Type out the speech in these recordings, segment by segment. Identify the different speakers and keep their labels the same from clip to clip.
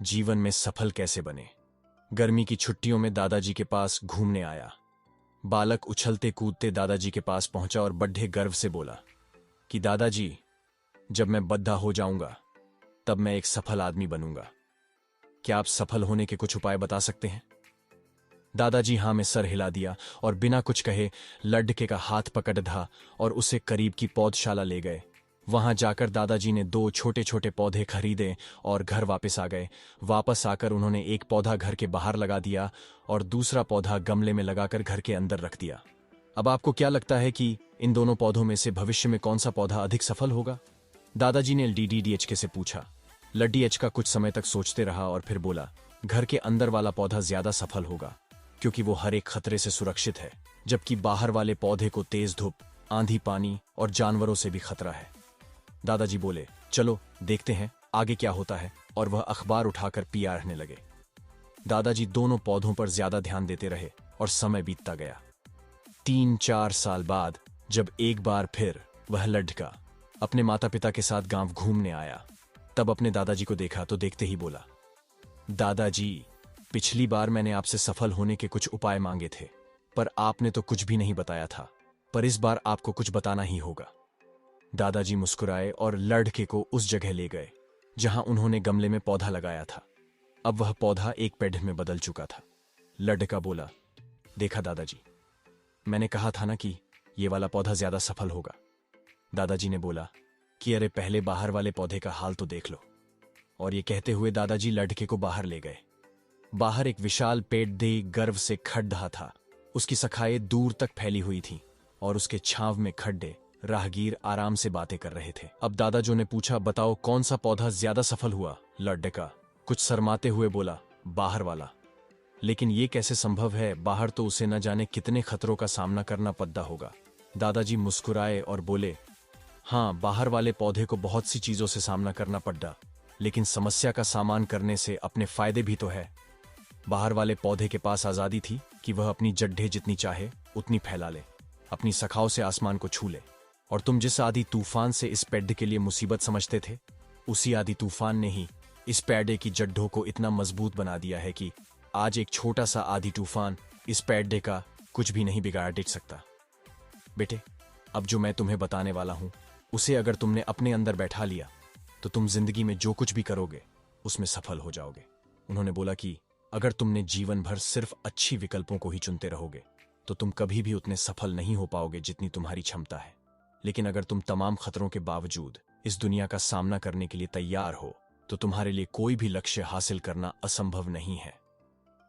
Speaker 1: जीवन में सफल कैसे बने। गर्मी की छुट्टियों में दादाजी के पास घूमने आया। बालक उछलते कूदते दादाजी के पास पहुंचा और बड़े गर्व से बोला कि दादाजी, जब मैं बद्धा हो जाऊंगा तब मैं एक सफल आदमी बनूंगा। क्या आप सफल होने के कुछ उपाय बता सकते हैं? दादाजी हां में सर हिला दिया और बिना कुछ कहे लड्ढके का हाथ पकड़ धा और उसे करीब की पौधशाला ले गए। वहां जाकर दादाजी ने 2 छोटे छोटे पौधे खरीदे और घर वापस आ गए। वापस आकर उन्होंने एक पौधा घर के बाहर लगा दिया और दूसरा पौधा गमले में लगाकर घर के अंदर रख दिया। अब आपको क्या लगता है कि इन दोनों पौधों में से भविष्य में कौन सा पौधा अधिक सफल होगा? दादाजी ने LDDHK से पूछा। लड्डीएचका कुछ समय तक सोचते रहा और फिर बोला, घर के अंदर वाला पौधा ज्यादा सफल होगा क्योंकि वो हर एक खतरे से सुरक्षित है, जबकि बाहर वाले पौधे को तेज धूप, आंधी, पानी और जानवरों से भी खतरा है। दादाजी बोले, चलो देखते हैं आगे क्या होता है, और वह अखबार उठाकर पिया रहने लगे। दादाजी दोनों पौधों पर ज्यादा ध्यान देते रहे और समय बीतता गया। 3-4 साल बाद जब एक बार फिर वह लड्ढका अपने माता पिता के साथ गांव घूमने आया, तब अपने दादाजी को देखा तो देखते ही बोला, दादाजी, पिछली बार मैंने आपसे सफल होने के कुछ उपाय मांगे थे, पर आपने तो कुछ भी नहीं बताया था, पर इस बार आपको कुछ बताना ही होगा। दादाजी मुस्कुराए और लड्ढके को उस जगह ले गए जहां उन्होंने गमले में पौधा लगाया था। अब वह पौधा एक पेड़ में बदल चुका था। लड्ढका बोला, देखा दादाजी, मैंने कहा था ना कि ये वाला पौधा ज्यादा सफल होगा। दादाजी ने बोला कि अरे पहले बाहर वाले पौधे का हाल तो देख लो। और ये कहते हुए दादाजी लड्ढके को बाहर ले गए। बाहर एक विशाल पेड़ दे गर्व से खड़ रहा था। उसकी शाखाएं दूर तक फैली हुई थीं और उसके छांव में खड्डे राहगीर आराम से बातें कर रहे थे। अब दादाजी ने पूछा, बताओ कौन सा पौधा ज्यादा सफल हुआ? लड्ढका कुछ शर्माते हुए बोला, बाहर वाला। लेकिन ये कैसे संभव है? बाहर तो उसे न जाने कितने खतरों का सामना करना पड़ता होगा। दादाजी मुस्कुराए और बोले, हाँ, बाहर वाले पौधे को बहुत सी चीजों से सामना करना पड़ा, लेकिन समस्या का सामना करने से अपने फायदे भी तो है। बाहर वाले पौधे के पास आजादी थी कि वह अपनी जड्ढे जितनी चाहे उतनी फैला ले, अपनी शाखाओं से आसमान को छू ले। और तुम जिस आधी तूफान से इस पेड़ के लिए मुसीबत समझते थे, उसी आधी तूफान ने ही इस पेड़ की जड्ढों को इतना मजबूत बना दिया है कि आज एक छोटा सा आधी तूफान इस पेड़ का कुछ भी नहीं बिगाड़ दे सकता। बेटे, अब जो मैं तुम्हें बताने वाला हूं, उसे अगर तुमने अपने अंदर बैठा लिया तो तुम जिंदगी में जो कुछ भी करोगे उसमें सफल हो जाओगे। उन्होंने बोला कि अगर तुमने जीवन भर सिर्फ अच्छी विकल्पों को ही चुनते रहोगे तो तुम कभी भी उतने सफल नहीं हो पाओगे जितनी तुम्हारी क्षमता है। लेकिन अगर तुम तमाम खतरों के बावजूद इस दुनिया का सामना करने के लिए तैयार हो तो तुम्हारे लिए कोई भी लक्ष्य हासिल करना असंभव नहीं है।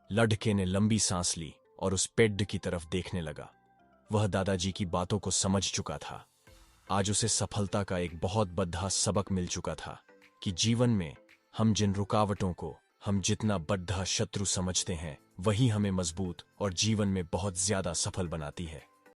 Speaker 1: लड्ढके ने लंबी सांस ली और उस पेड़ की तरफ देखने लगा। वह दादाजी की बातों को समझ चुका था। आज उसे सफलता का एक बहुत बड़ा सबक मिल चुका था कि जीवन में हम जिन रुकावटों को हम जितना बड़ा शत्रु समझते हैं, वही हमें मजबूत और जीवन में बहुत ज्यादा सफल बनाती है।